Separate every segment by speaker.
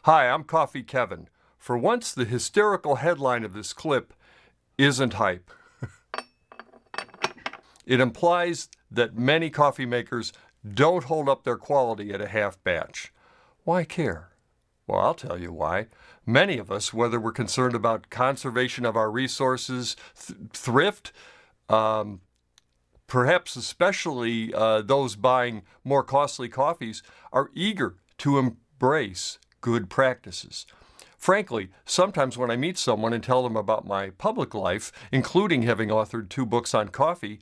Speaker 1: Hi, I'm Coffee Kevin. For once, the hysterical headline of this clip isn't hype. It implies that many coffee makers don't hold up their quality at a half batch. Why care? Well, I'll tell you why. Many of us, whether we're concerned about conservation of our resources, thrift, perhaps especially those buying more costly coffees, are eager to embrace good practices. Frankly, sometimes when I meet someone and tell them about my public life, including having authored 2 books on coffee,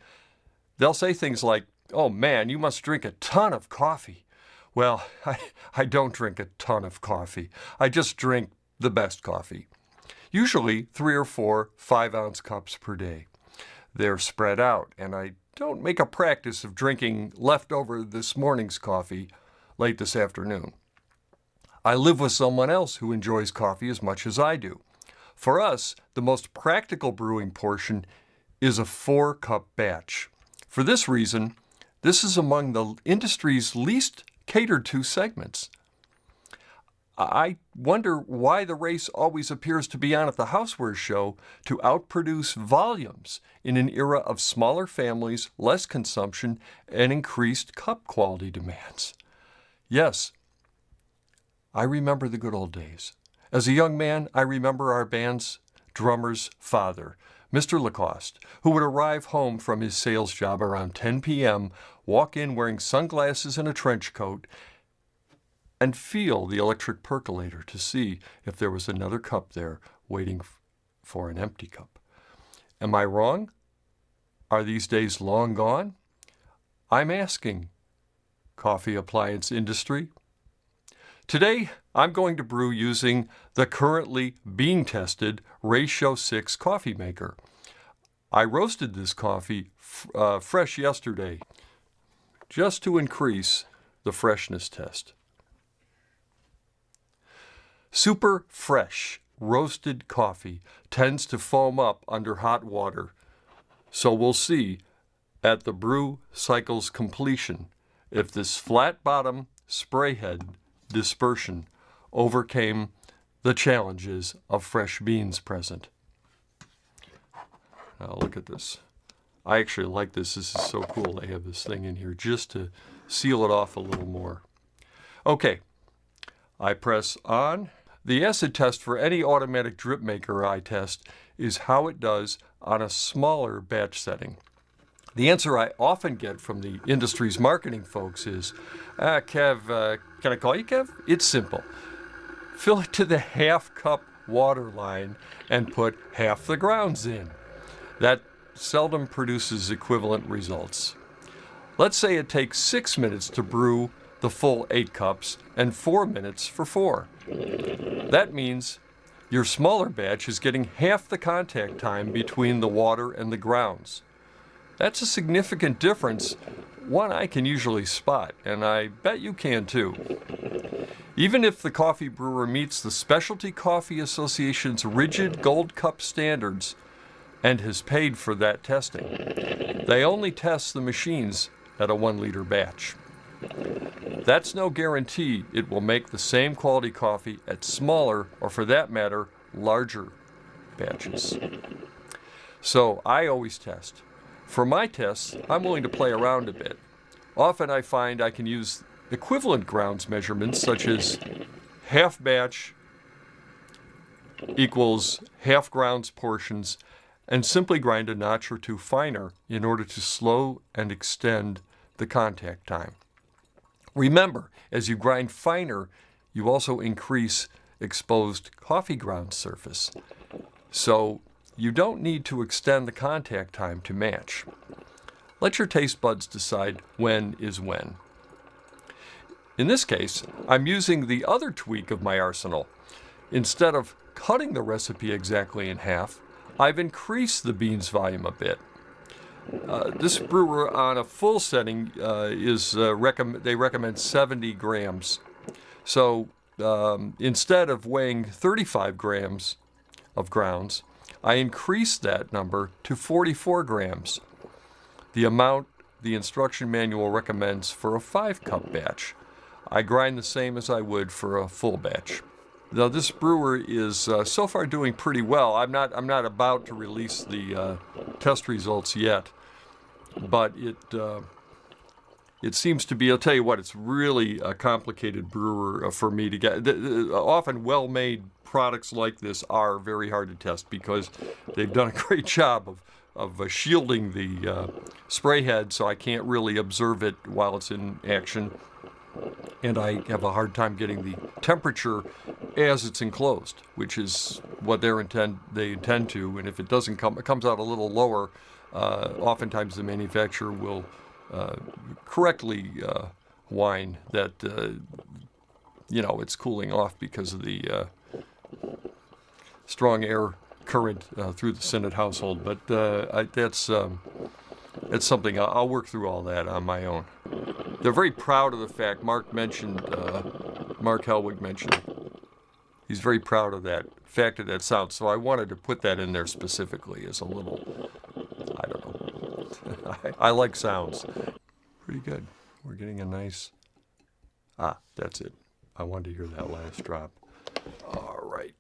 Speaker 1: they'll say things like, "Oh man, you must drink a ton of coffee." Well, I don't drink a ton of coffee. I just drink the best coffee. Usually 3 or 4 5-ounce cups per day. They're spread out, and I don't make a practice of drinking leftover this morning's coffee late this afternoon. I live with someone else who enjoys coffee as much as I do. For us, the most practical brewing portion is a 4-cup batch. For this reason, this is among the industry's least catered to segments. I wonder why the race always appears to be on at the Housewares show to outproduce volumes in an era of smaller families, less consumption, and increased cup quality demands. Yes, I remember the good old days. As a young man, I remember our band's drummer's father, Mr. Lacoste, who would arrive home from his sales job around 10 p.m., walk in wearing sunglasses and a trench coat, and feel the electric percolator to see if there was another cup there waiting for an empty cup. Am I wrong? Are these days long gone? I'm asking, coffee appliance industry. Today, I'm going to brew using the currently being tested Ratio 6 coffee maker. I roasted this coffee fresh yesterday just to increase the freshness test. Super fresh roasted coffee tends to foam up under hot water, so we'll see at the brew cycle's completion if this flat bottom spray head dispersion overcame the challenges of fresh beans present. Now look at this. I actually like this. This is so cool. They have this thing in here just to seal it off a little more. Okay, I press on. The acid test for any automatic drip maker I test is how it does on a smaller batch setting. The answer I often get from the industry's marketing folks is, Kev, can I call you Kev? It's simple. Fill it to the half-cup water line and put half the grounds in. That seldom produces equivalent results. Let's say it takes 6 minutes to brew the full 8 cups and 4 minutes for 4. That means your smaller batch is getting half the contact time between the water and the grounds. That's a significant difference, one I can usually spot, and I bet you can too. Even if the coffee brewer meets the Specialty Coffee Association's rigid gold cup standards and has paid for that testing, they only test the machines at a 1-liter batch. That's no guarantee it will make the same quality coffee at smaller, or for that matter, larger batches. So I always test. For my tests, I'm willing to play around a bit. Often I find I can use equivalent grounds measurements such as half batch equals half grounds portions and simply grind a notch or 2 finer in order to slow and extend the contact time. Remember, as you grind finer, you also increase exposed coffee ground surface. So you don't need to extend the contact time to match. Let your taste buds decide when is when. In this case, I'm using the other tweak of my arsenal. Instead of cutting the recipe exactly in half, I've increased the beans volume a bit. This brewer on a full setting they recommend 70 grams. So instead of weighing 35 grams of grounds, I increased that number to 44 grams, the amount the instruction manual recommends for a 5-cup batch. I grind the same as I would for a full batch. Now this brewer is so far doing pretty well. I'm not about to release the test results yet, but it seems to be. I'll tell you what, it's really a complicated brewer for me to get. Often well-made products like this are very hard to test because they've done a great job of shielding the spray head, so I can't really observe it while it's in action. And I have a hard time getting the temperature as it's enclosed, which is what they intend to. And if it doesn't come, it comes out a little lower. Oftentimes the manufacturer will correctly whine that it's cooling off because of the strong air current through the Senate household. But that's something I'll work through all that on my own. They're very proud of the fact. Mark Helwig mentioned he's very proud of that fact of that sound. So I wanted to put that in there specifically as a little, I don't know. I like sounds. Pretty good. We're getting a nice, that's it. I wanted to hear that last drop. All right.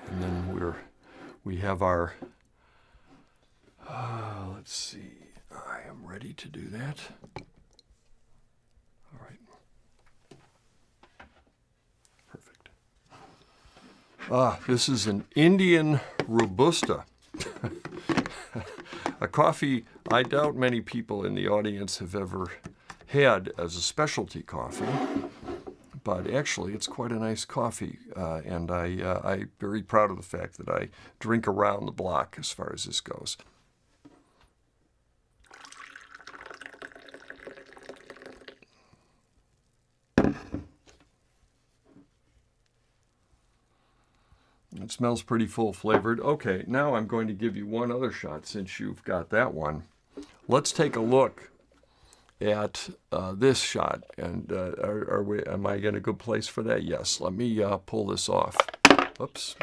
Speaker 1: And then we have our, let's see. I am ready to do that. All right. Perfect. This is an Indian Robusta. A coffee I doubt many people in the audience have ever had as a specialty coffee, but actually it's quite a nice coffee, and I'm very proud of the fact that I drink around the block as far as this goes. It smells pretty full-flavored. Okay, now I'm going to give you one other shot since you've got that one. Let's take a look at this shot. And am I in a good place for that? Yes. Let me pull this off. Oops.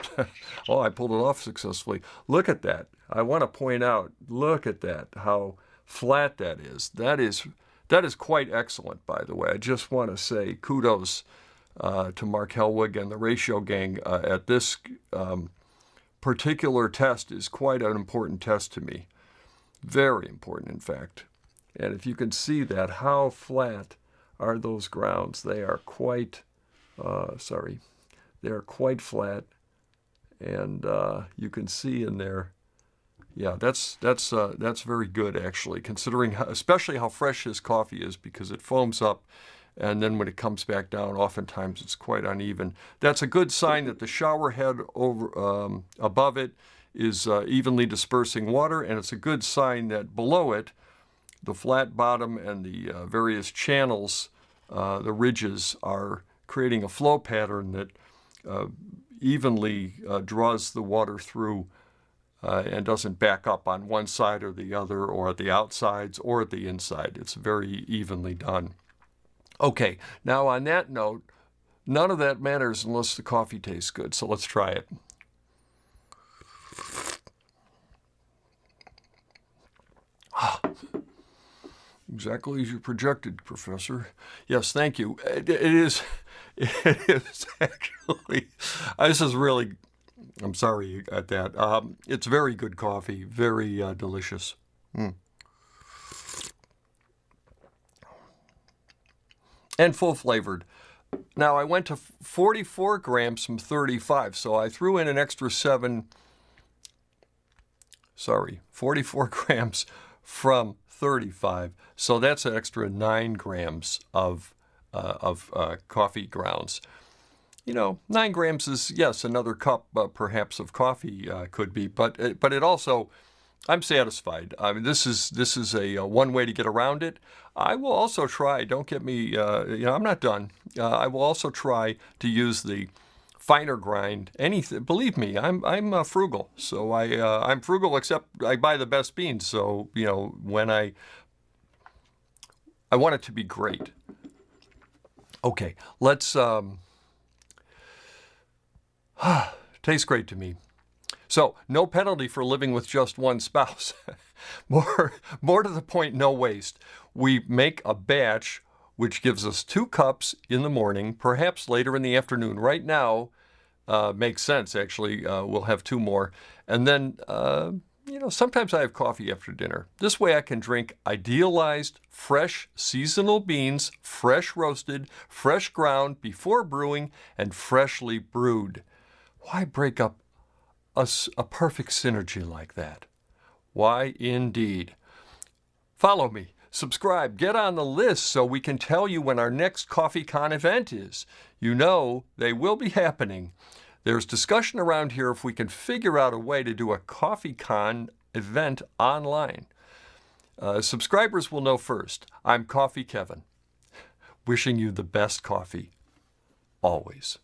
Speaker 1: Oh, I pulled it off successfully. Look at that. I want to point out, look at that, how flat that is. That is quite excellent, by the way. I just want to say kudos to Mark Helwig and the Ratio Gang at this particular test is quite an important test to me. Very important, in fact. And if you can see that, how flat are those grounds? They are quite, they are quite flat. And you can see in there, yeah, that's very good, actually, considering especially how fresh this coffee is, because it foams up. And then when it comes back down, oftentimes it's quite uneven. That's a good sign that the shower head above it is evenly dispersing water, and it's a good sign that below it, the flat bottom and the various channels, the ridges, are creating a flow pattern that evenly draws the water through and doesn't back up on one side or the other, or at the outsides or at the inside. It's very evenly done. Okay, now on that note, none of that matters unless the coffee tastes good, so let's try it. Exactly as you projected, Professor. Yes, thank you. It is actually, this is really, I'm sorry at that. It's very good coffee, very delicious. And full-flavored. Now, I went to 44 grams from 35, so I threw in an extra 44 grams from 35, so that's an extra 9 grams of coffee grounds. You know, 9 grams is, yes, another cup perhaps of coffee could be, but it also, I'm satisfied. I mean, this is a one way to get around it. I will also try, don't get me, I'm not done. I will also try to use the finer grind. Anything, believe me, I'm frugal. So I'm frugal, except I buy the best beans. So, when I want it to be great. Okay, let's, tastes great to me. So, no penalty for living with just one spouse. More to the point, no waste. We make a batch, which gives us 2 cups in the morning, perhaps later in the afternoon. Right now, makes sense, actually. We'll have 2 more. And then, sometimes I have coffee after dinner. This way I can drink idealized, fresh, seasonal beans, fresh roasted, fresh ground before brewing, and freshly brewed. Why break up a perfect synergy like that? Why indeed? Follow me, subscribe, get on the list so we can tell you when our next CoffeeCon event is. You know they will be happening. There's discussion around here if we can figure out a way to do a CoffeeCon event online. Subscribers will know first. I'm Coffee Kevin, wishing you the best coffee, always.